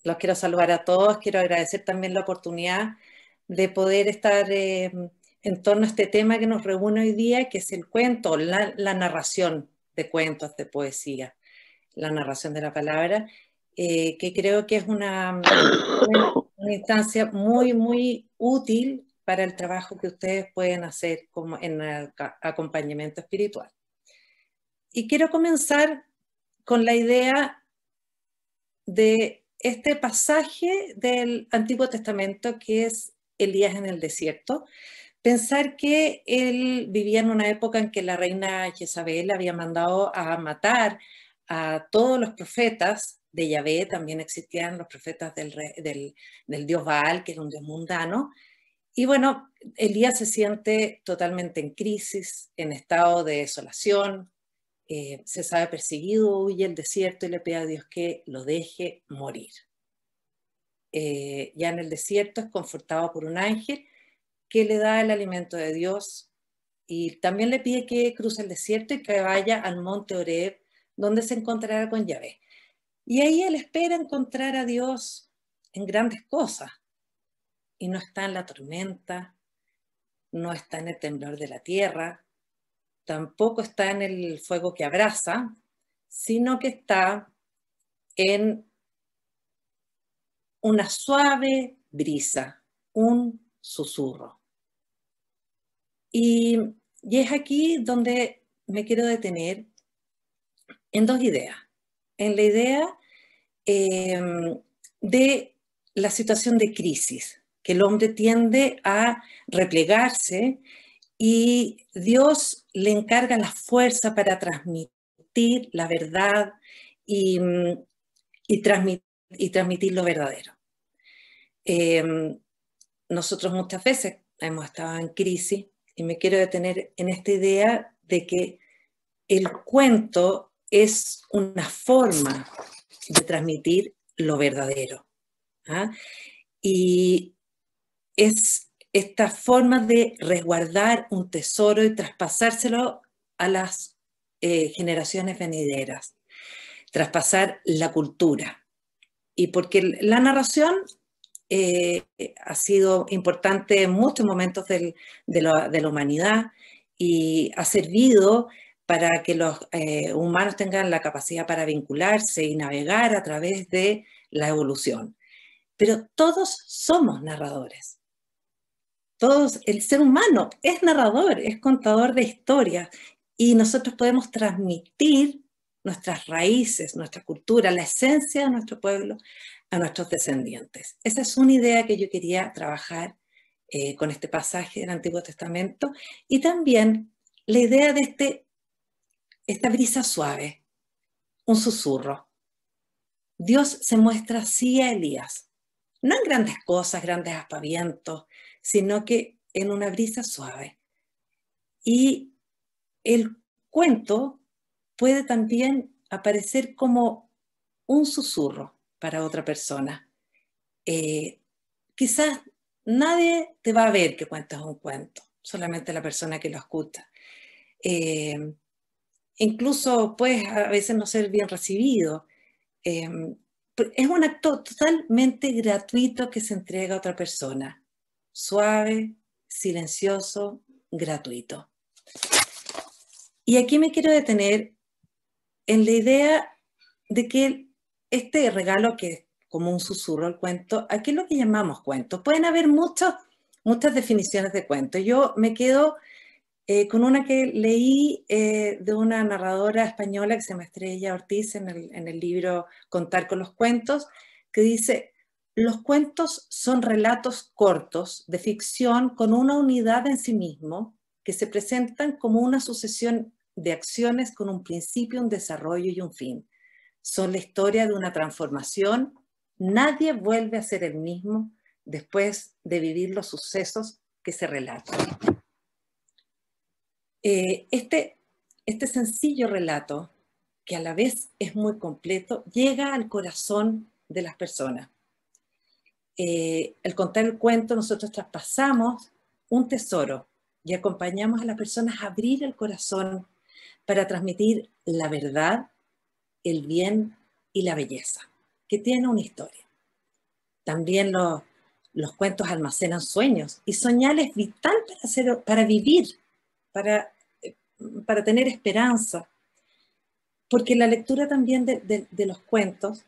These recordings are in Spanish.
Los quiero saludar a todos, quiero agradecer también la oportunidad de poder estar en torno a este tema que nos reúne hoy día, que es el cuento, la narración de cuentos, de poesía, la narración de la palabra, que creo que es una instancia muy, muy útil para el trabajo que ustedes pueden hacer como en el acompañamiento espiritual. Y quiero comenzar con la idea de este pasaje del Antiguo Testamento que es Elías en el desierto. Pensar que él vivía en una época en que la reina Jezabel había mandado a matar a todos los profetas de Yahvé. También existían los profetas del dios Baal, que era un dios mundano. Y bueno, Elías se siente totalmente en crisis, en estado de desolación, se sabe perseguido, huye al desierto y le pide a Dios que lo deje morir. Ya en el desierto es confortado por un ángel que le da el alimento de Dios y también le pide que cruce el desierto y que vaya al monte Horeb, donde se encontrará con Yahvé. Y ahí él espera encontrar a Dios en grandes cosas, y no está en la tormenta, no está en el temblor de la tierra, tampoco está en el fuego que abraza, sino que está en una suave brisa, un susurro. Y es aquí donde me quiero detener en dos ideas. En la idea de la situación de crisis, que el hombre tiende a replegarse y Dios le encarga la fuerza para transmitir la verdad y, y transmitir lo verdadero. Nosotros muchas veces hemos estado en crisis y me quiero detener en esta idea de que el cuento es una forma de transmitir lo verdadero. ¿Ah? Y es esta forma de resguardar un tesoro y traspasárselo a las generaciones venideras, traspasar la cultura. Y porque la narración ha sido importante en muchos momentos de la humanidad y ha servido para que los humanos tengan la capacidad para vincularse y navegar a través de la evolución. Pero todos somos narradores. Todos, el ser humano es narrador, es contador de historias y nosotros podemos transmitir nuestras raíces, nuestra cultura, la esencia de nuestro pueblo a nuestros descendientes. Esa es una idea que yo quería trabajar con este pasaje del Antiguo Testamento y también la idea de esta brisa suave, un susurro. Dios se muestra así a Elías, no en grandes cosas, grandes aspavientos, sino que en una brisa suave. Y el cuento puede también aparecer como un susurro para otra persona. Quizás nadie te va a ver que cuentas un cuento, solamente la persona que lo escucha. Incluso puedes a veces no ser bien recibido. Es un acto totalmente gratuito que se entrega a otra persona. Suave, silencioso, gratuito. Y aquí me quiero detener en la idea de que este regalo que es como un susurro al cuento, ¿a qué es lo que llamamos cuento? Pueden haber muchas definiciones de cuento. Yo me quedo con una que leí de una narradora española que se llama Estrella Ortiz en el libro Contar con los cuentos, que dice: los cuentos son relatos cortos de ficción con una unidad en sí mismo que se presentan como una sucesión de acciones con un principio, un desarrollo y un fin. Son la historia de una transformación. Nadie vuelve a ser el mismo después de vivir los sucesos que se relatan. Este sencillo relato, que a la vez es muy completo, llega al corazón de las personas. Al contar el cuento, nosotros traspasamos un tesoro y acompañamos a las personas a abrir el corazón para transmitir la verdad, el bien y la belleza, que tiene una historia. También los cuentos almacenan sueños y soñar es vital para vivir, para, para tener esperanza, porque la lectura también de los cuentos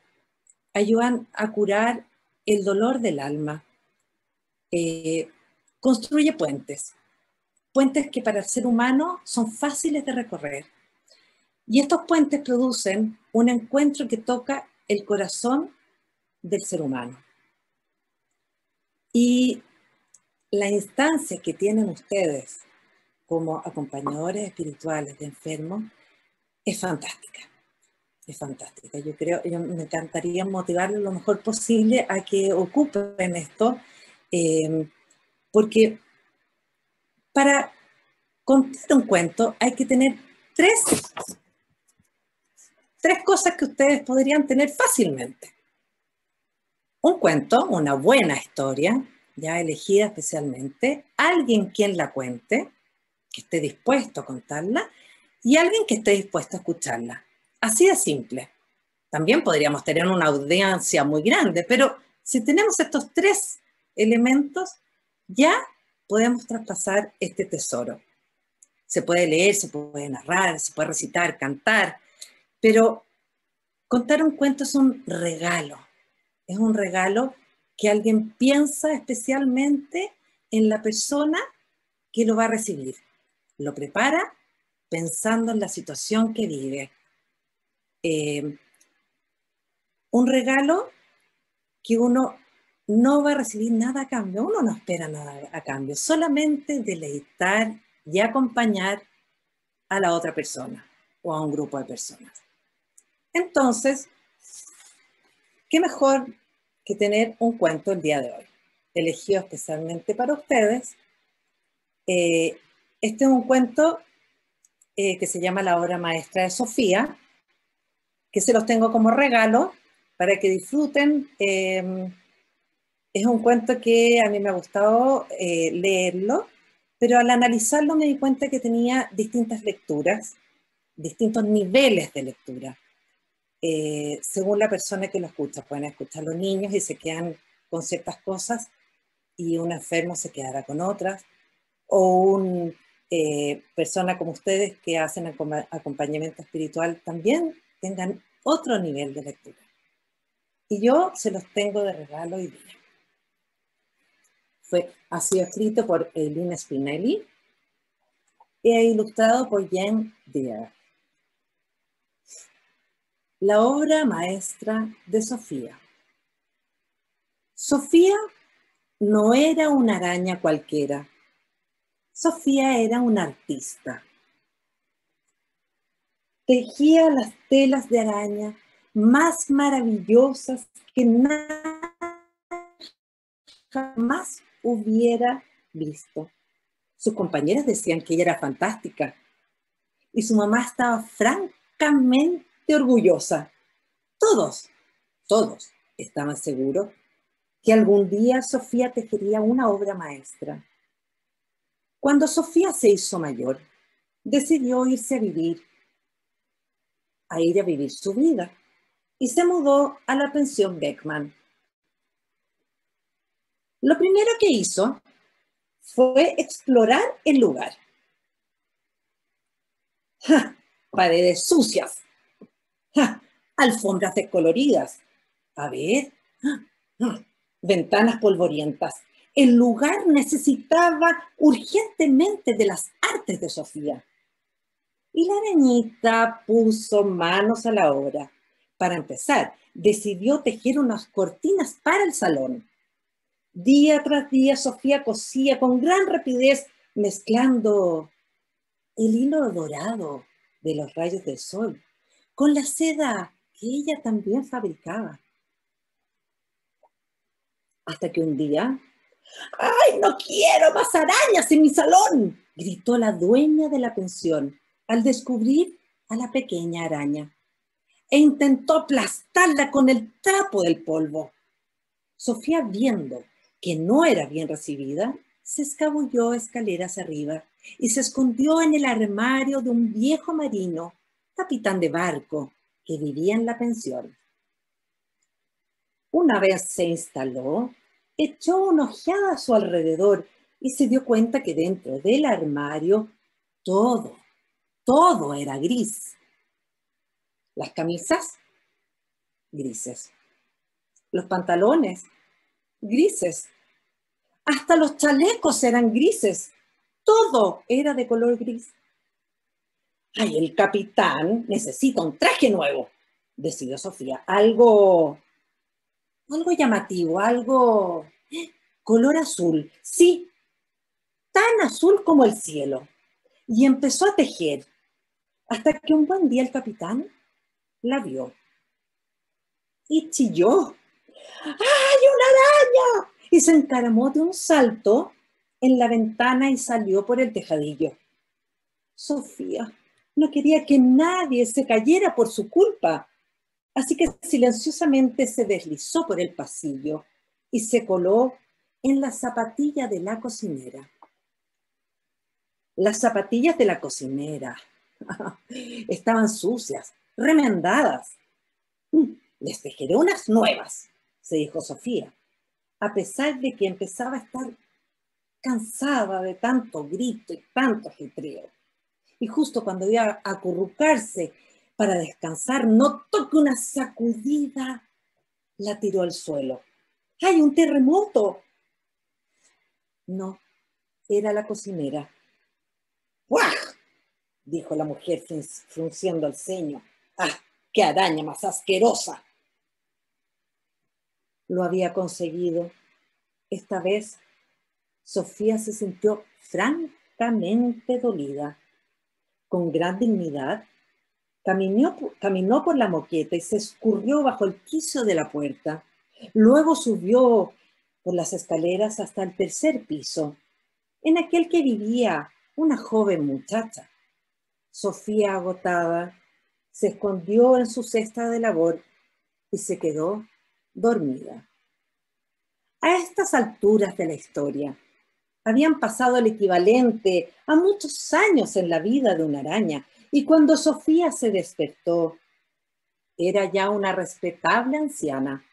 ayudan a curar el dolor del alma. Construye puentes, puentes que para el ser humano son fáciles de recorrer. Y estos puentes producen un encuentro que toca el corazón del ser humano. Y la instancia que tienen ustedes como acompañadores espirituales de enfermos es fantástica. Es fantástica. Yo me encantaría motivarles lo mejor posible a que ocupen esto, porque para contar un cuento hay que tener tres cosas que ustedes podrían tener fácilmente. Un cuento, una buena historia, ya elegida especialmente, alguien quien la cuente, que esté dispuesto a contarla, y alguien que esté dispuesto a escucharla. Así de simple. También podríamos tener una audiencia muy grande, pero si tenemos estos tres elementos, ya podemos traspasar este tesoro. Se puede leer, se puede narrar, se puede recitar, cantar, pero contar un cuento es un regalo. Es un regalo que alguien piensa especialmente en la persona que lo va a recibir. Lo prepara pensando en la situación que vive. Un regalo que uno no va a recibir nada a cambio, uno no espera nada a cambio, solamente deleitar y acompañar a la otra persona o a un grupo de personas. Entonces, ¿qué mejor que tener un cuento el día de hoy, elegido especialmente para ustedes? Este es un cuento que se llama La obra maestra de Sofía, que se los tengo como regalo para que disfruten. Es un cuento que a mí me ha gustado leerlo, pero al analizarlo me di cuenta que tenía distintas lecturas, distintos niveles de lectura. Según la persona que lo escucha, pueden escuchar los niños y se quedan con ciertas cosas y un enfermo se quedará con otras, o una persona como ustedes que hacen acompañamiento espiritual también tengan otro nivel de lectura. Y yo se los tengo de regalo hoy día. Ha sido escrito por Eileen Spinelli e ilustrado por Jen Deere. La obra maestra de Sofía. Sofía no era una araña cualquiera. Sofía era una artista. Tejía las telas de araña más maravillosas que nada jamás hubiera visto. Sus compañeras decían que ella era fantástica y su mamá estaba francamente orgullosa. Todos estaban seguros que algún día Sofía tejería una obra maestra. Cuando Sofía se hizo mayor, decidió irse a vivir su vida y se mudó a la pensión Beckman. Lo primero que hizo fue explorar el lugar. ¡Ja! Paredes sucias, ¡ja! Alfombras descoloridas, a ver, ¡ja! ¡Ja! Ventanas polvorientas. El lugar necesitaba urgentemente de las artes de Sofía. Y la arañita puso manos a la obra. Para empezar, decidió tejer unas cortinas para el salón. Día tras día, Sofía cosía con gran rapidez, mezclando el hilo dorado de los rayos del sol con la seda que ella también fabricaba. Hasta que un día, ¡ay, no quiero más arañas en mi salón!, gritó la dueña de la pensión al descubrir a la pequeña araña e intentó aplastarla con el trapo del polvo. Sofía, viendo que no era bien recibida, se escabulló escaleras arriba y se escondió en el armario de un viejo marino, capitán de barco, que vivía en la pensión. Una vez se instaló, echó una ojeada a su alrededor y se dio cuenta que dentro del armario todo era gris. Las camisas, grises. Los pantalones, grises. Hasta los chalecos eran grises. Todo era de color gris. ¡Ay, el capitán necesita un traje nuevo!, decidió Sofía. Algo llamativo, algo color azul. Sí, tan azul como el cielo. Y empezó a tejer, hasta que un buen día el capitán la vio y chilló. ¡Ay, una araña! Y se encaramó de un salto en la ventana y salió por el tejadillo. Sofía no quería que nadie se cayera por su culpa, así que silenciosamente se deslizó por el pasillo y se coló en la zapatilla de la cocinera. Las zapatillas de la cocinera estaban sucias, remendadas. Les tejeré unas nuevas, se dijo Sofía, a pesar de que empezaba a estar cansada de tanto grito y tanto ajetreo. Y justo cuando iba a acurrucarse para descansar, notó que una sacudida la tiró al suelo. ¡Hay un terremoto! No, era la cocinera. ¡Guau!, dijo la mujer frunciendo el ceño. ¡Ah, qué araña más asquerosa! Lo había conseguido. Esta vez, Sofía se sintió francamente dolida. Con gran dignidad, caminó por la moqueta y se escurrió bajo el quicio de la puerta. Luego subió por las escaleras hasta el tercer piso, en aquel que vivía una joven muchacha. Sofía, agotada, se escondió en su cesta de labor y se quedó dormida. A estas alturas de la historia, habían pasado el equivalente a muchos años en la vida de una araña, y cuando Sofía se despertó, era ya una respetable anciana.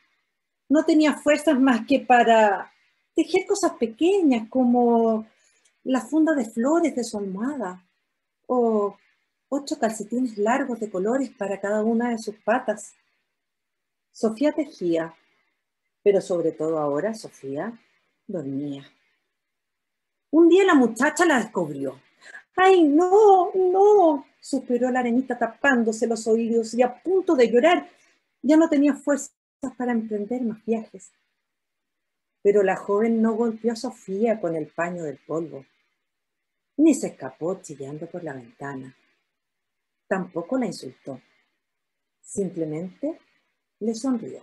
No tenía fuerzas más que para tejer cosas pequeñas como la funda de flores de su almohada o 8 calcetines largos de colores para cada una de sus patas. Sofía tejía, pero sobre todo ahora Sofía dormía. Un día la muchacha la descubrió. ¡Ay, no, no!, suspiró la arenita tapándose los oídos y a punto de llorar. Ya no tenía fuerzas para emprender más viajes. Pero la joven no golpeó a Sofía con el paño del polvo, ni se escapó chillando por la ventana. Tampoco la insultó. Simplemente le sonrió.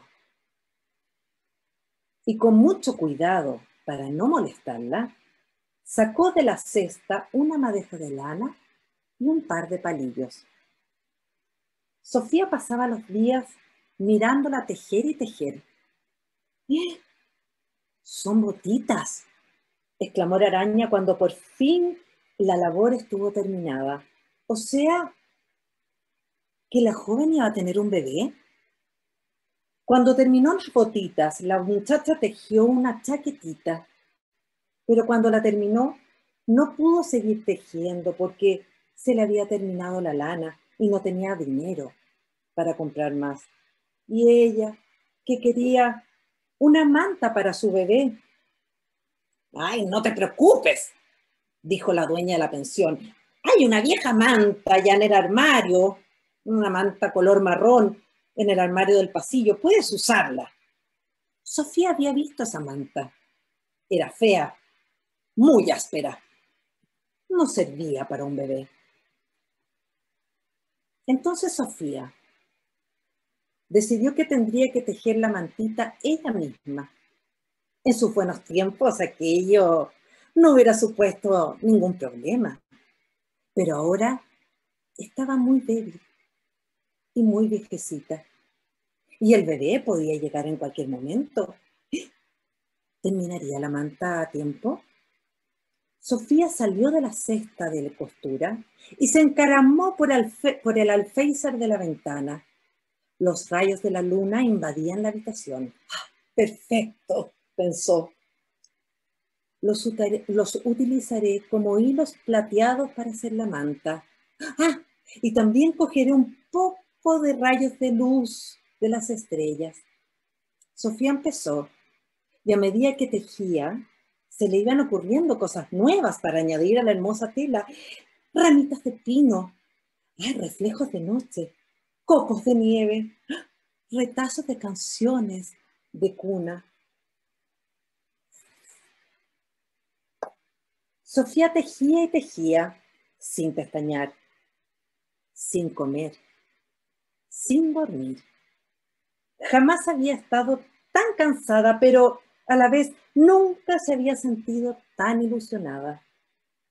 Y con mucho cuidado, para no molestarla, sacó de la cesta una madeja de lana y un par de palillos. Sofía pasaba los días mirándola tejer y tejer. ¡Eh! ¡Son botitas!, exclamó la araña cuando por fin la labor estuvo terminada. O sea, que la joven iba a tener un bebé. Cuando terminó las botitas, la muchacha tejió una chaquetita, pero cuando la terminó, no pudo seguir tejiendo porque se le había terminado la lana y no tenía dinero para comprar más. Y ella, que quería una manta para su bebé. ¡Ay, no te preocupes!, dijo la dueña de la pensión. Hay una vieja manta ya en el armario, una manta color marrón en el armario del pasillo. Puedes usarla. Sofía había visto esa manta. Era fea, muy áspera. No servía para un bebé. Entonces Sofía decidió que tendría que tejer la mantita ella misma. En sus buenos tiempos aquello no hubiera supuesto ningún problema, pero ahora estaba muy débil y muy viejecita, y el bebé podía llegar en cualquier momento. ¿Terminaría la manta a tiempo? Sofía salió de la cesta de costura y se encaramó por el alféizar de la ventana. Los rayos de la luna invadían la habitación. ¡Ah, perfecto!, pensó. Los utilizaré como hilos plateados para hacer la manta. ¡Ah! Y también cogeré un poco de rayos de luz de las estrellas. Sofía empezó, y a medida que tejía, se le iban ocurriendo cosas nuevas para añadir a la hermosa tela. Ramitas de pino, reflejos de noche, copos de nieve, retazos de canciones de cuna. Sofía tejía y tejía, sin pestañear, sin comer, sin dormir. Jamás había estado tan cansada, pero a la vez nunca se había sentido tan ilusionada.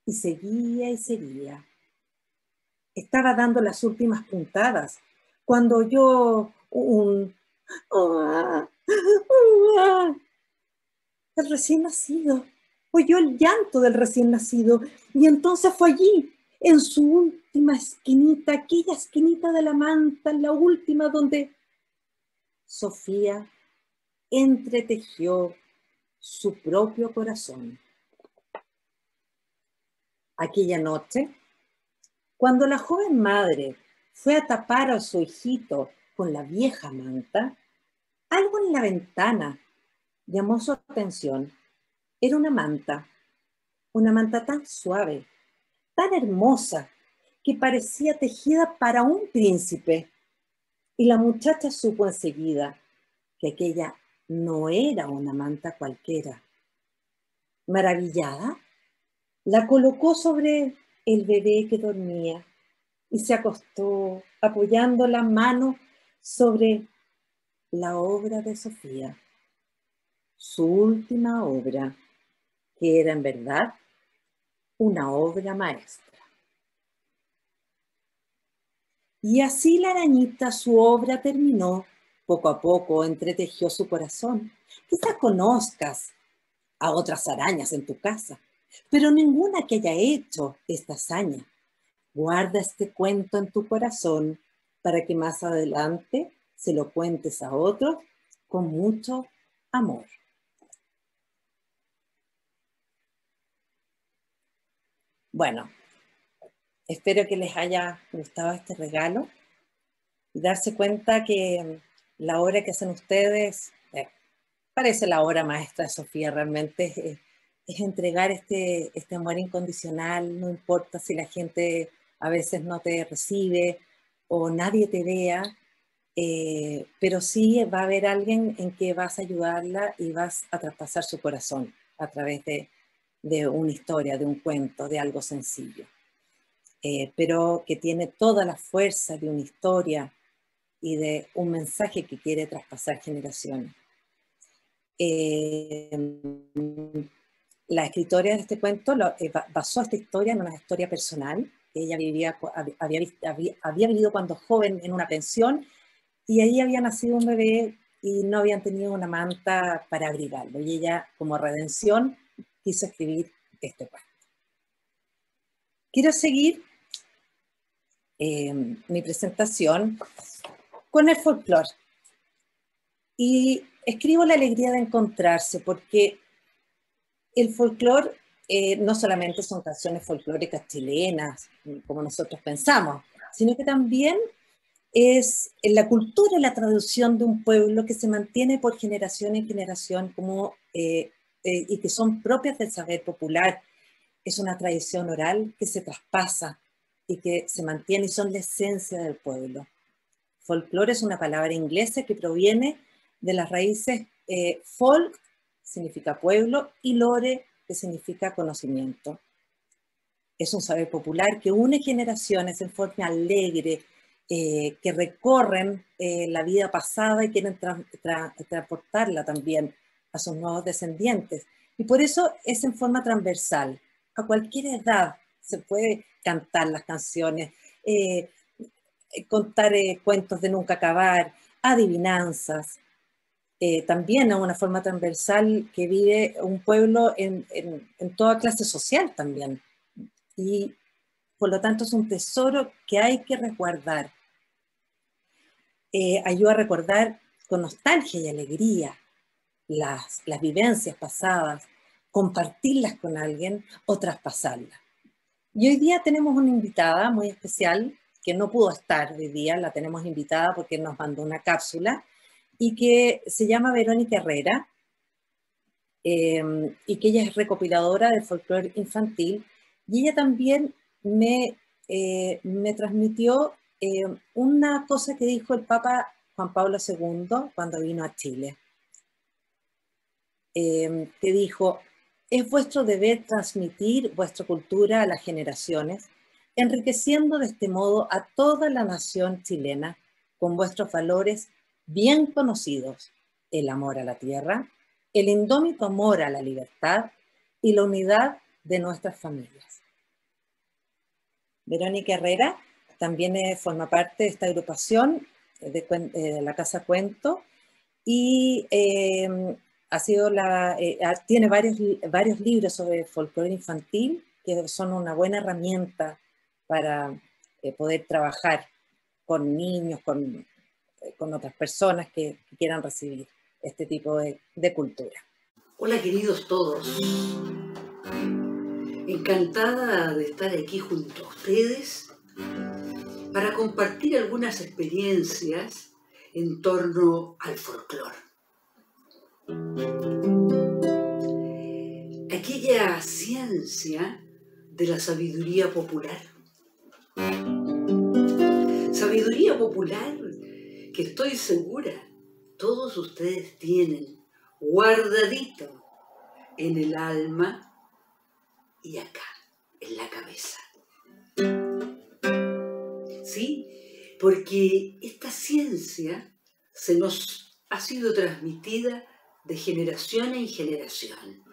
Y seguía y seguía. Estaba dando las últimas puntadas cuando oyó un "uah, uah", el recién nacido. Oyó el llanto del recién nacido y entonces fue allí, en su última esquinita, aquella esquinita de la manta, la última donde Sofía entretejió su propio corazón. Aquella noche, cuando la joven madre fue a tapar a su hijito con la vieja manta, algo en la ventana llamó su atención. Era una manta tan suave, tan hermosa, que parecía tejida para un príncipe. Y la muchacha supo enseguida que aquella no era una manta cualquiera. Maravillada, la colocó sobre el bebé que dormía y se acostó apoyando la mano sobre la obra de Sofía, su última obra, que era en verdad una obra maestra. Y así la arañita su obra terminó. Poco a poco entretejió su corazón. Quizás conozcas a otras arañas en tu casa, pero ninguna que haya hecho esta hazaña. Guarda este cuento en tu corazón para que más adelante se lo cuentes a otros con mucho amor. Bueno, espero que les haya gustado este regalo y darse cuenta que la obra que hacen ustedes parece la obra maestra de Sofía. Realmente es entregar este amor incondicional, no importa si la gente a veces no te recibe o nadie te vea, pero sí va a haber alguien en que vas a ayudarla y vas a traspasar su corazón a través de una historia, de un cuento, de algo sencillo, pero que tiene toda la fuerza de una historia y de un mensaje que quiere traspasar generaciones. La escritora de este cuento basó esta historia en una historia personal. Ella había vivido cuando joven en una pensión y ahí había nacido un bebé y no habían tenido una manta para abrigarlo. Y ella, como redención, quiso escribir este cuento. Quiero seguir mi presentación con el folclore. Y escribo la alegría de encontrarse, porque el folclore no solamente son canciones folclóricas chilenas, como nosotros pensamos, sino que también es la cultura y la tradición de un pueblo que se mantiene por generación en generación y que son propias del saber popular. Es una tradición oral que se traspasa y que se mantiene y son la esencia del pueblo. Folclore es una palabra inglesa que proviene de las raíces folk, significa pueblo, y lore, que significa conocimiento. Es un saber popular que une generaciones en forma alegre, que recorren la vida pasada y quieren transportarla también a sus nuevos descendientes. Y por eso es en forma transversal. A cualquier edad se puede cantar las canciones, contar cuentos de nunca acabar, adivinanzas. También a una forma transversal que vive un pueblo en toda clase social también. Y por lo tanto es un tesoro que hay que resguardar. ayuda a recordar con nostalgia y alegría las vivencias pasadas, compartirlas con alguien o traspasarlas. Y hoy día tenemos una invitada muy especial que no pudo estar hoy día, la tenemos invitada porque nos mandó una cápsula y que se llama Verónica Herrera y que ella es recopiladora de folclore infantil y ella también me transmitió una cosa que dijo el Papa Juan Pablo II cuando vino a Chile, que dijo: es vuestro deber transmitir vuestra cultura a las generaciones, enriqueciendo de este modo a toda la nación chilena con vuestros valores bien conocidos: el amor a la tierra, el indómito amor a la libertad y la unidad de nuestras familias. Verónica Herrera también forma parte de esta agrupación de la Casa Cuento y tiene varios libros sobre folclore infantil que son una buena herramienta para poder trabajar con niños, con otras personas que quieran recibir este tipo de cultura. Hola queridos todos, encantada de estar aquí junto a ustedes para compartir algunas experiencias en torno al folclore. Aquella ciencia de la sabiduría popular. Sabiduría popular que estoy segura todos ustedes tienen guardadito en el alma y acá, en la cabeza. ¿Sí? Porque esta ciencia se nos ha sido transmitida de generación en generación.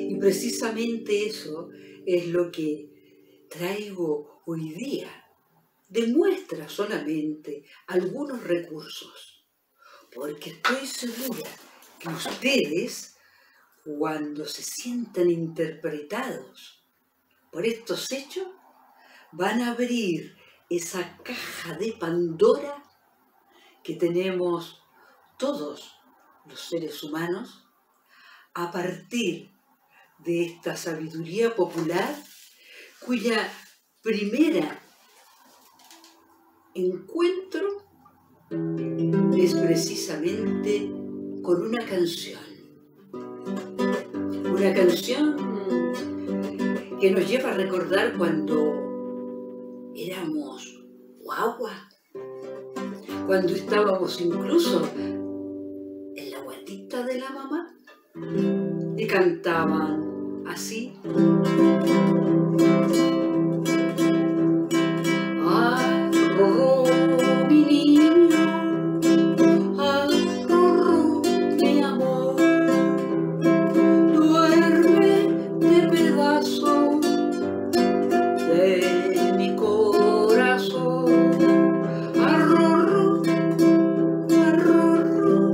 Y precisamente eso es lo que traigo hoy día. Demuestra solamente algunos recursos, porque estoy segura que ustedes, cuando se sientan interpretados por estos hechos, van a abrir esa caja de Pandora que tenemos todos los seres humanos a partir de esta sabiduría popular, cuya primera encuentro es precisamente con una canción. Una canción que nos lleva a recordar cuando éramos guagua, cuando estábamos incluso en la guatita de la mamá y cantaban así. Arrorró mi niño, arrorró mi amor, duerme de pedazo de mi corazón. Arrorró, arrorró.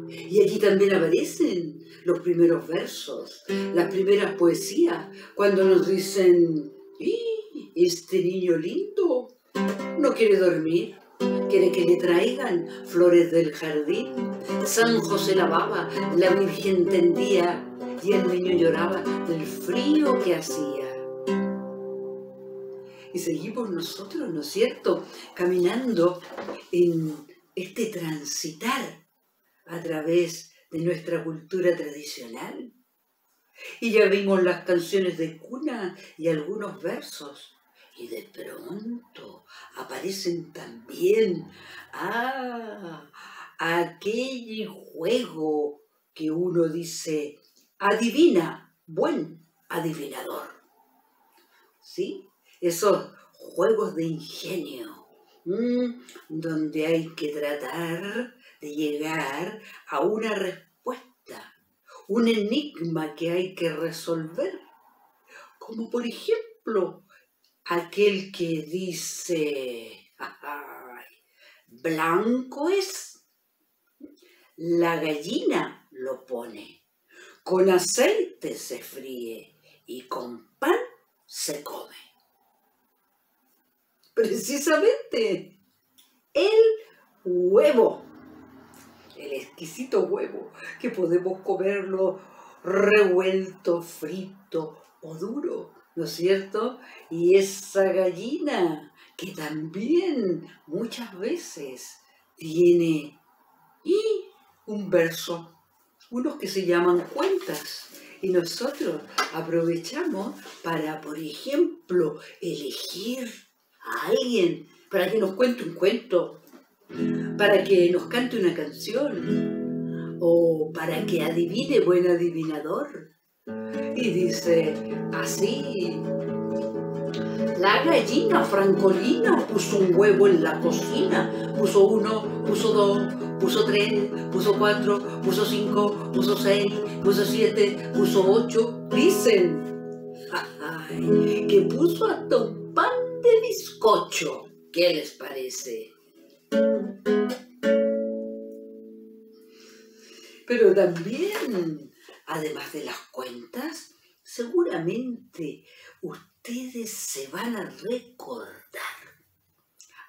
Y allí también aparecen los primeros versos, las primeras poesías, cuando nos dicen: este niño lindo no quiere dormir, quiere que le traigan flores del jardín. San José lavaba, la Virgen tendía y el niño lloraba del frío que hacía. Y seguimos nosotros, ¿no es cierto?, caminando en este transitar a través de nuestra cultura tradicional. Y ya vimos las canciones de cuna y algunos versos. Y de pronto aparecen también aquel juego que uno dice: adivina, buen adivinador. ¿Sí? Esos juegos de ingenio, donde hay que tratar de llegar a una respuesta, un enigma que hay que resolver, como por ejemplo aquel que dice: ¡ay! Blanco es, la gallina lo pone, con aceite se fríe y con pan se come. Precisamente, el huevo. El exquisito huevo, que podemos comerlo revuelto, frito o duro, ¿no es cierto? Y esa gallina, que también muchas veces tiene un verso, unos que se llaman cuentas. Y nosotros aprovechamos para, por ejemplo, elegir a alguien para que nos cuente un cuento, para que nos cante una canción o para que adivine buen adivinador. Y dice así: la gallina Francolina puso un huevo en la cocina. Puso 1, puso 2, puso 3, puso 4, puso 5, puso 6, puso 7, puso 8. Dicen ay, que puso hasta un pan de bizcocho. ¿Qué les parece? Pero también, además de las cuentas, seguramente ustedes se van a recordar,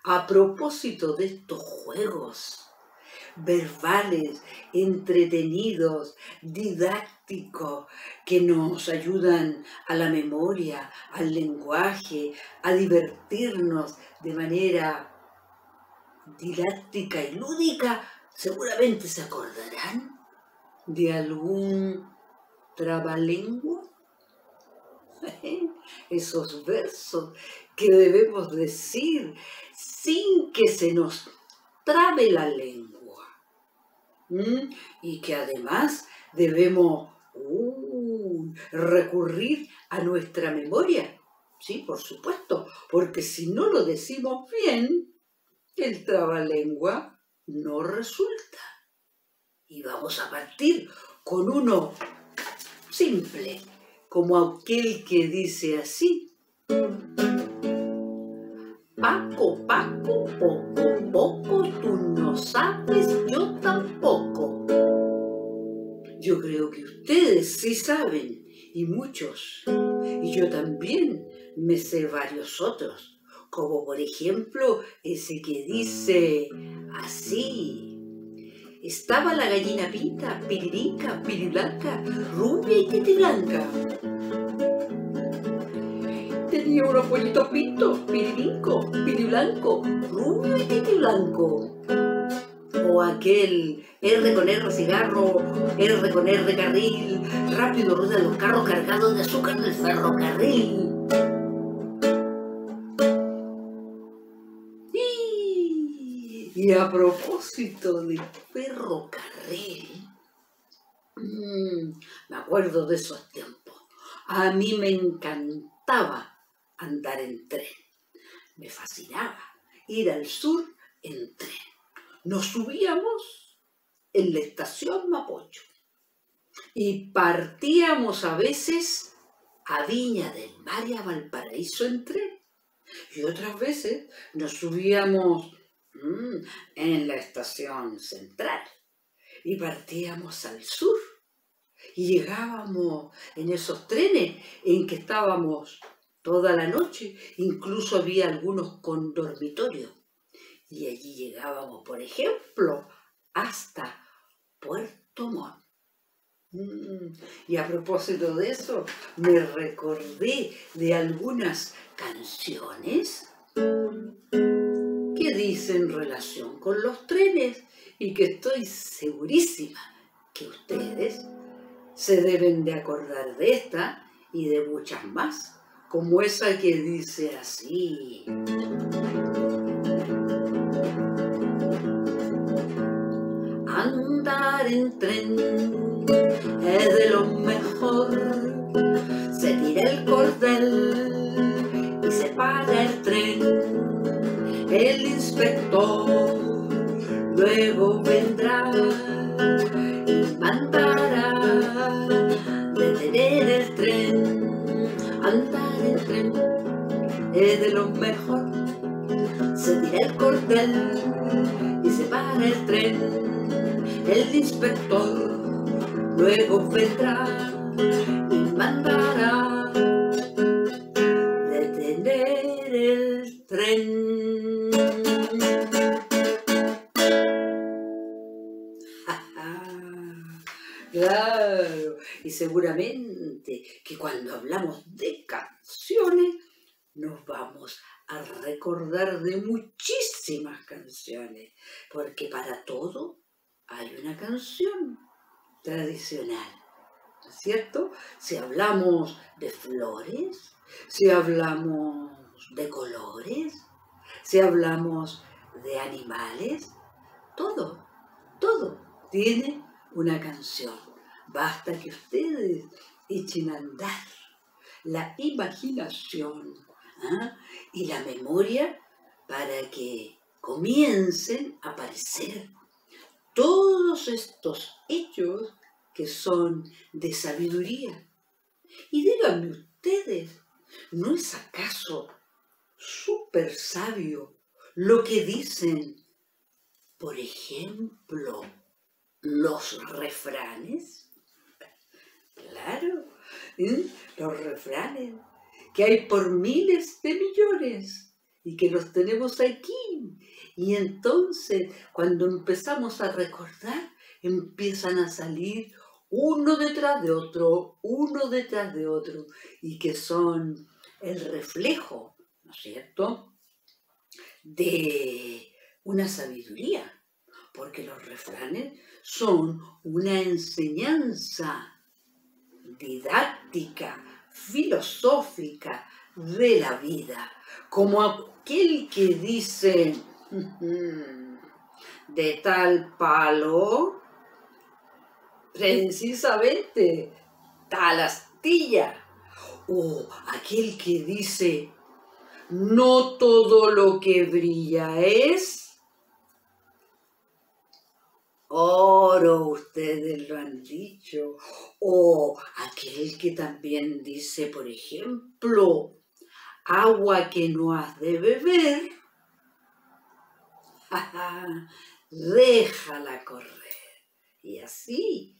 a propósito de estos juegos verbales, entretenidos, didácticos, que nos ayudan a la memoria, al lenguaje, a divertirnos de manera didáctica y lúdica. Seguramente se acordarán de algún trabalengua, esos versos que debemos decir sin que se nos trabe la lengua, y que además debemos recurrir a nuestra memoria, sí, por supuesto, porque si no lo decimos bien, el trabalengua no resulta. Y vamos a partir con uno simple, como aquel que dice así: Paco, Paco, poco, poco, tú no sabes, yo tampoco. Yo creo que ustedes sí saben, y muchos, y yo también me sé varios otros, como por ejemplo ese que dice así: estaba la gallina pinta, piririca, piriblanca, rubia y titiblanca. Tenía unos pollitos pintos, piririnco, piriblanco, rubio y titiblanco. O aquel R con R cigarro, R con R carril, rápido ruedan los carros cargados de azúcar del ferrocarril. Y a propósito del ferrocarril, me acuerdo de esos tiempos. A mí me encantaba andar en tren. Me fascinaba ir al sur en tren. Nos subíamos en la estación Mapocho y partíamos a veces a Viña del Mar y a Valparaíso en tren. Y otras veces nos subíamos en la estación central y partíamos al sur y llegábamos en esos trenes en que estábamos toda la noche, incluso había algunos con dormitorio, y allí llegábamos, por ejemplo, hasta Puerto Montt. Y a propósito de eso, me recordé de algunas canciones que dicen relación con los trenes y que estoy segurísima que ustedes se deben de acordar de esta y de muchas más, como esa que dice así: andar en tren es de lo mejor, se tira el cordel y se para el tren. El inspector luego vendrá y mandará detener el tren. Andar en tren es de lo mejor, se tira el cordel y se para el tren. El inspector luego vendrá y mandará detener el tren. Claro, y seguramente que cuando hablamos de canciones nos vamos a recordar de muchísimas canciones, porque para todo hay una canción tradicional, ¿no es cierto? Si hablamos de flores, si hablamos de colores, si hablamos de animales, todo tiene una canción. Basta que ustedes echen a andar la imaginación, ¿ah?, y la memoria para que comiencen a aparecer todos estos hechos que son de sabiduría. Y díganme ustedes, ¿no es acaso súper sabio lo que dicen, por ejemplo, los refranes? Claro, los refranes que hay por miles de millones y que los tenemos aquí. Y entonces, cuando empezamos a recordar, empiezan a salir uno detrás de otro, y que son el reflejo, ¿no es cierto?, de una sabiduría, porque los refranes son una enseñanza didáctica, filosófica de la vida, como aquel que dice, de tal palo, precisamente tal astilla, o aquel que dice, no todo lo que brilla es oro, ustedes lo han dicho. O aquel que también dice, por ejemplo, agua que no has de beber, déjala correr. Y así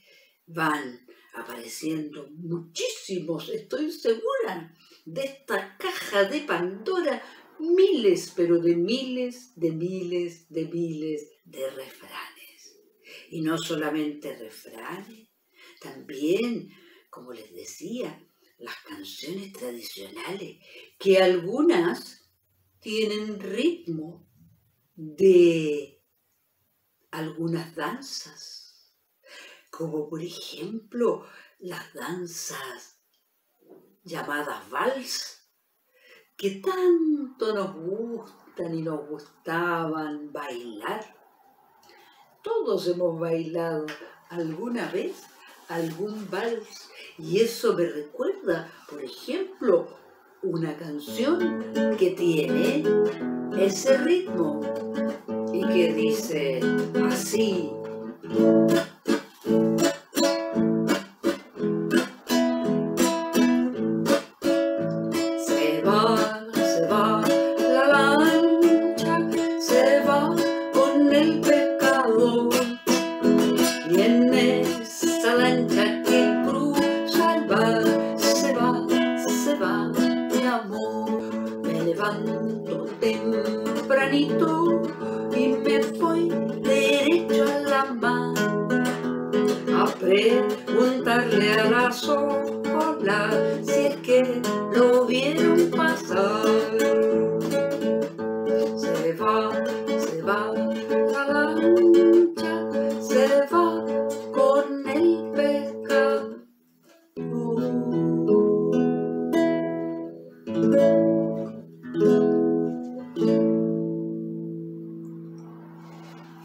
van apareciendo muchísimos, estoy segura, de esta caja de Pandora, miles, pero de miles, de miles, de miles de refranes. Y no solamente refranes, también, como les decía, las canciones tradicionales, que algunas tienen ritmo de algunas danzas, como por ejemplo las danzas llamadas vals, que tanto nos gustan y nos gustaban bailar. Todos hemos bailado alguna vez algún vals, y eso me recuerda, por ejemplo, una canción que tiene ese ritmo y que dice así. Se va la lancha, se va con el pescador, y en esa lancha que cruza el mar, se va, mi amor. Me levanto tempranito y me voy derecho a la mar, a preguntarle a las olas si es que lo vieron pasar. Se va la lancha, se va con el pescado.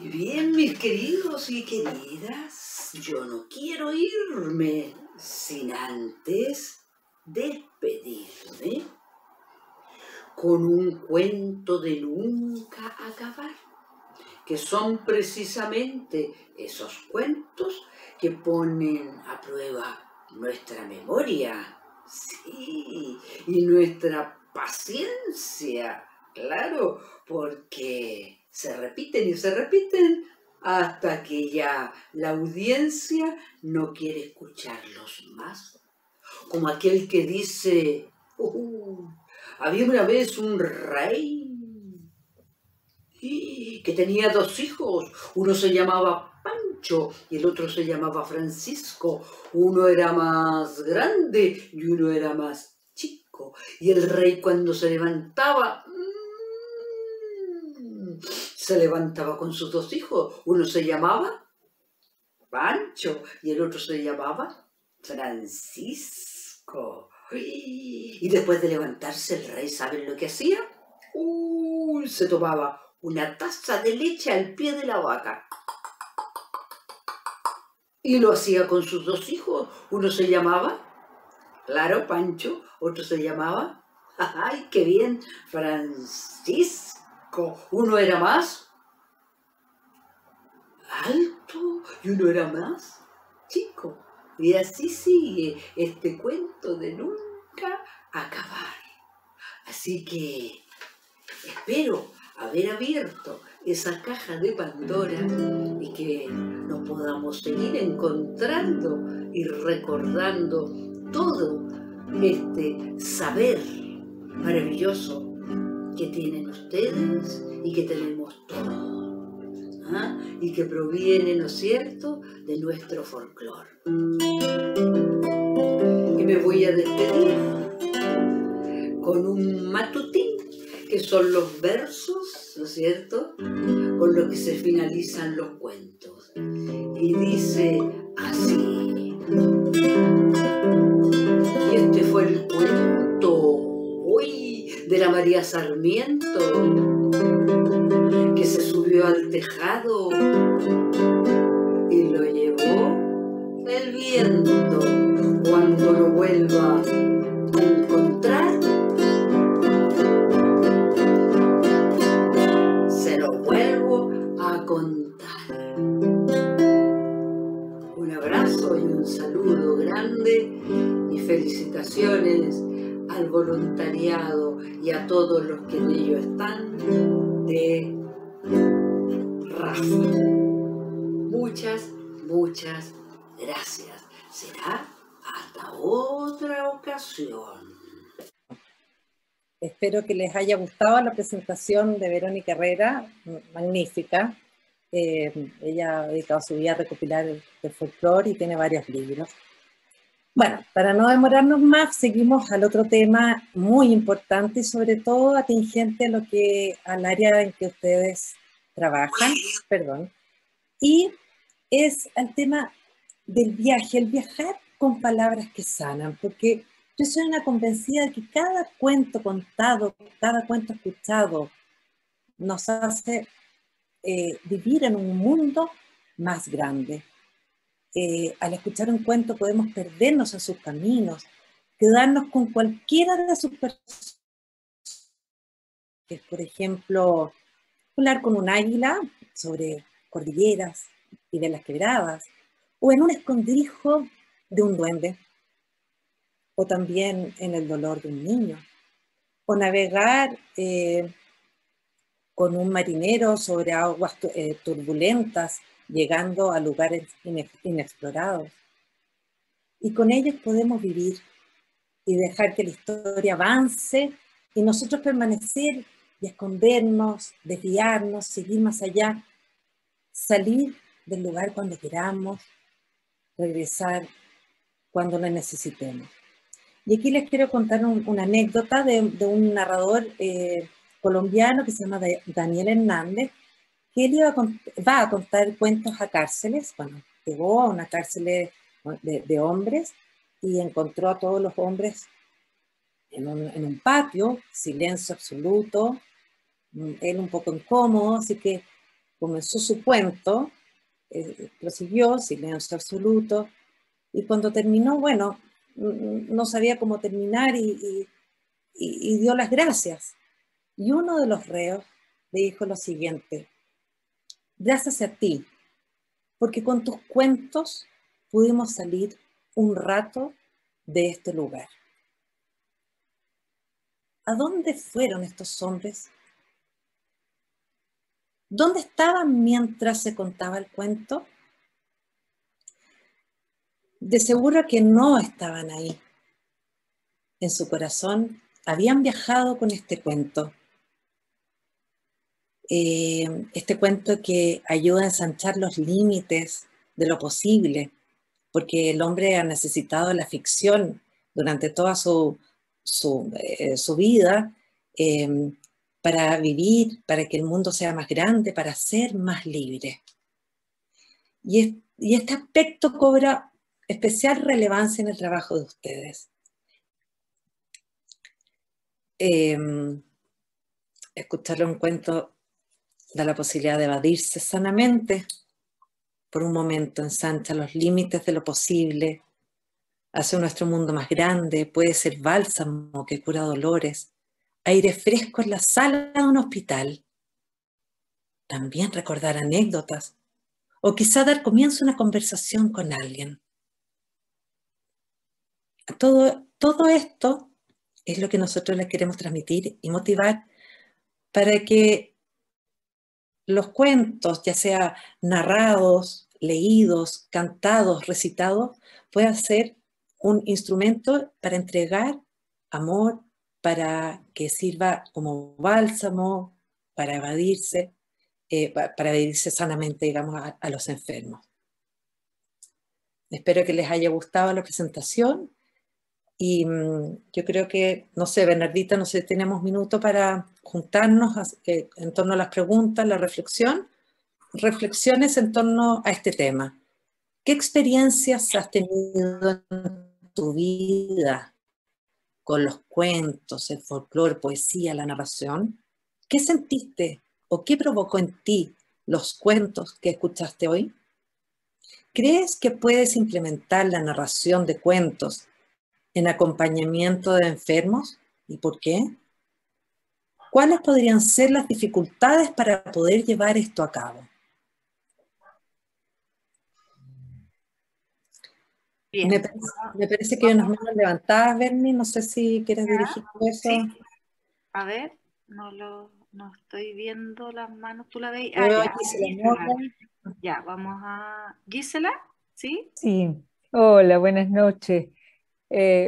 Y bien, mis queridos y queridas, yo no quiero irme sin antes despedirme con un cuento de nunca acabar, que son precisamente esos cuentos que ponen a prueba nuestra memoria, sí, y nuestra paciencia, claro, porque se repiten y se repiten hasta que ya la audiencia no quiere escucharlos más. Como aquel que dice, Había una vez un rey que tenía 2 hijos. Uno se llamaba Pancho y el otro se llamaba Francisco. Uno era más grande y uno era más chico. Y el rey cuando se levantaba con sus 2 hijos. Uno se llamaba Pancho y el otro se llamaba Francisco. Y después de levantarse el rey, ¿saben lo que hacía? Se tomaba una taza de leche al pie de la vaca. Y lo hacía con sus 2 hijos. Uno se llamaba, claro, Pancho. Otro se llamaba, ¡ay, qué bien!, Francisco. Uno era más alto y uno era más chico. Y así sigue este cuento de nunca acabar. Así que espero haber abierto esa caja de Pandora y que nos podamos seguir encontrando y recordando todo este saber maravilloso que tienen ustedes y que tenemos todos. Y que proviene, ¿no es cierto?, de nuestro folclore. Y me voy a despedir con un matutín, que son los versos, ¿no es cierto?, con los que se finalizan los cuentos. Y dice así. Y este fue el cuento hoy de la María Sarmiento, que se subió al tejado y lo llevó el viento. Cuando lo vuelva a encontrar, se lo vuelvo a contar. Un abrazo y un saludo grande y felicitaciones al voluntariado y a todos los que en ello están de Rafa. Muchas gracias. Será hasta otra ocasión. Espero que les haya gustado la presentación de Verónica Herrera, magnífica. Ella ha dedicado su vida a recopilar el folclore y tiene varios libros. Bueno, para no demorarnos más, seguimos al otro tema muy importante y sobre todo atingente al área en que ustedes trabajan, y es el tema del viaje, el viajar con palabras que sanan, porque yo soy una convencida de que cada cuento contado, cada cuento escuchado nos hace vivir en un mundo más grande. Al escuchar un cuento podemos perdernos en sus caminos, quedarnos con cualquiera de sus personajes, por ejemplo, volar con un águila sobre cordilleras y de las quebradas, o en un escondrijo de un duende, o también en el dolor de un niño, o navegar con un marinero sobre aguas turbulentas, llegando a lugares inexplorados. Y con ellos podemos vivir y dejar que la historia avance y nosotros permanecer y escondernos, desviarnos, seguir más allá, salir del lugar cuando queramos, regresar cuando lo necesitemos. Y aquí les quiero contar una anécdota de un narrador colombiano que se llama Daniel Hernández, que él va a contar cuentos a cárceles. Bueno, llegó a una cárcel de hombres y encontró a todos los hombres en un patio, silencio absoluto, él un poco incómodo, así que comenzó su cuento, prosiguió, silencio absoluto, y cuando terminó, bueno, no sabía cómo terminar y dio las gracias. Y uno de los reos le dijo lo siguiente: gracias a ti, porque con tus cuentos pudimos salir un rato de este lugar. ¿A dónde fueron estos hombres? ¿Dónde estaban mientras se contaba el cuento? De seguro que no estaban ahí. En su corazón habían viajado con este cuento. Este cuento que ayuda a ensanchar los límites de lo posible, porque el hombre ha necesitado la ficción durante toda su vida, para vivir, para que el mundo sea más grande, para ser más libre. Y este aspecto cobra especial relevancia en el trabajo de ustedes. Escucharle un cuento da la posibilidad de evadirse sanamente. Por un momento ensancha los límites de lo posible, hace nuestro mundo más grande, puede ser bálsamo que cura dolores, aire fresco en la sala de un hospital. También recordar anécdotas, o quizá dar comienzo a una conversación con alguien. Todo esto es lo que nosotros les queremos transmitir y motivar para que los cuentos, ya sea narrados, leídos, cantados, recitados, puedan ser un instrumento para entregar amor, para que sirva como bálsamo, para evadirse sanamente, digamos, a los enfermos. Espero que les haya gustado la presentación y yo creo que, no sé, Bernardita, no sé, tenemos minutos para juntarnos en torno a las preguntas, la reflexión. Reflexiones en torno a este tema. ¿Qué experiencias has tenido en tu vida con los cuentos, el folclore, poesía, la narración? ¿Qué sentiste o qué provocó en ti los cuentos que escuchaste hoy? ¿Crees que puedes implementar la narración de cuentos en acompañamiento de enfermos? ¿Y por qué? ¿Cuáles podrían ser las dificultades para poder llevar esto a cabo? Bien. Me parece que hay unas manos levantadas, Bernie. No sé si quieres dirigir eso. Sí. A ver, no estoy viendo las manos. ¿Tú la ves? Ya, vamos a... ¿Gisela? ¿Sí? Sí. Hola, buenas noches.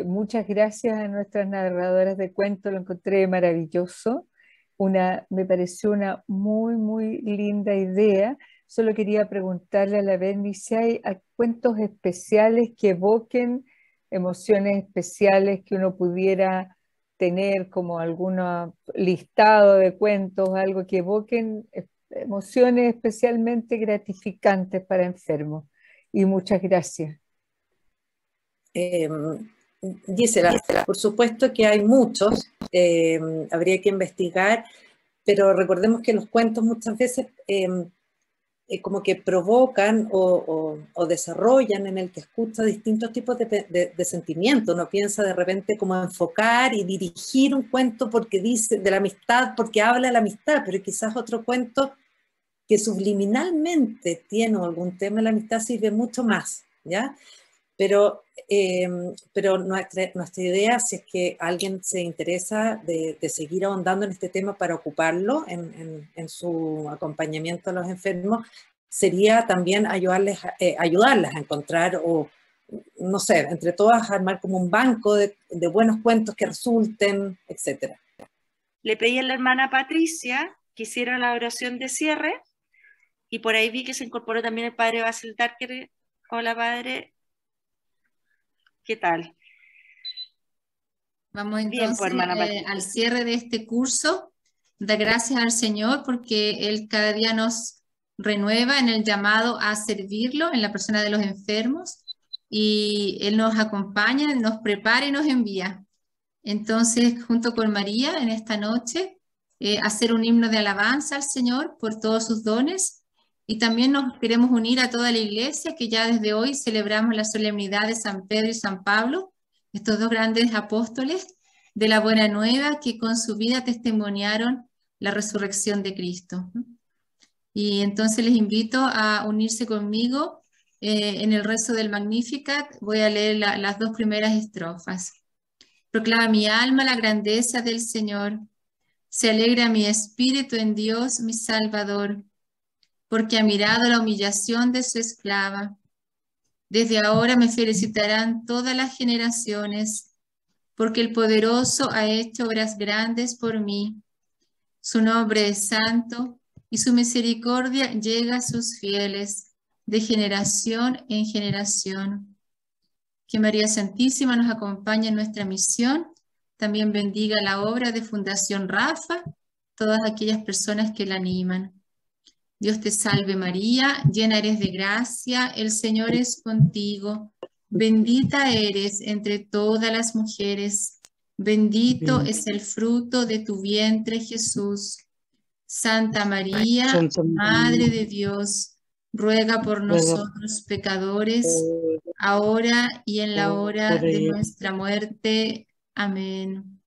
Muchas gracias a nuestras narradoras de cuentos, lo encontré maravilloso. Me pareció una muy, muy linda idea. Solo quería preguntarle a la Berni si hay cuentos especiales que evoquen emociones especiales que uno pudiera tener, como algún listado de cuentos, algo que evoquen emociones especialmente gratificantes para enfermos. Y muchas gracias. Gisela, por supuesto que hay muchos, habría que investigar, pero recordemos que los cuentos muchas veces como que provocan o desarrollan en el que escucha distintos tipos de sentimientos. Uno piensa de repente como enfocar y dirigir un cuento porque dice de la amistad, porque habla de la amistad, pero quizás otro cuento que subliminalmente tiene algún tema de la amistad sirve mucho más, ¿ya? Pero nuestra idea, si es que alguien se interesa de seguir ahondando en este tema para ocuparlo en su acompañamiento a los enfermos, sería también ayudarlas a encontrar, o no sé, entre todas armar como un banco de buenos cuentos que resulten, etc. Le pedí a la hermana Patricia que hiciera la oración de cierre y por ahí vi que se incorporó también el padre Basil Darker. Hola, padre. ¿Qué tal? Vamos entonces Bien, al cierre de este curso. Da gracias al Señor porque Él cada día nos renueva en el llamado a servirlo en la persona de los enfermos y Él nos acompaña, nos prepara y nos envía. Entonces, junto con María en esta noche, hacer un himno de alabanza al Señor por todos sus dones y también nos queremos unir a toda la iglesia que ya desde hoy celebramos la solemnidad de San Pedro y San Pablo, estos dos grandes apóstoles de la Buena Nueva que con su vida testimoniaron la resurrección de Cristo. Y entonces les invito a unirse conmigo en el rezo del Magnificat. Voy a leer las dos primeras estrofas. Proclama mi alma la grandeza del Señor. Se alegra mi espíritu en Dios, mi Salvador, porque ha mirado la humillación de su esclava. Desde ahora me felicitarán todas las generaciones, porque el poderoso ha hecho obras grandes por mí. Su nombre es santo y su misericordia llega a sus fieles de generación en generación. Que María Santísima nos acompañe en nuestra misión. También bendiga la obra de Fundación Rafa, todas aquellas personas que la animan. Dios te salve María, llena eres de gracia, el Señor es contigo. Bendita eres entre todas las mujeres. Bendito es el fruto de tu vientre, Jesús. Santa María, Madre de Dios, ruega por nosotros pecadores, ahora y en la hora de nuestra muerte. Amén.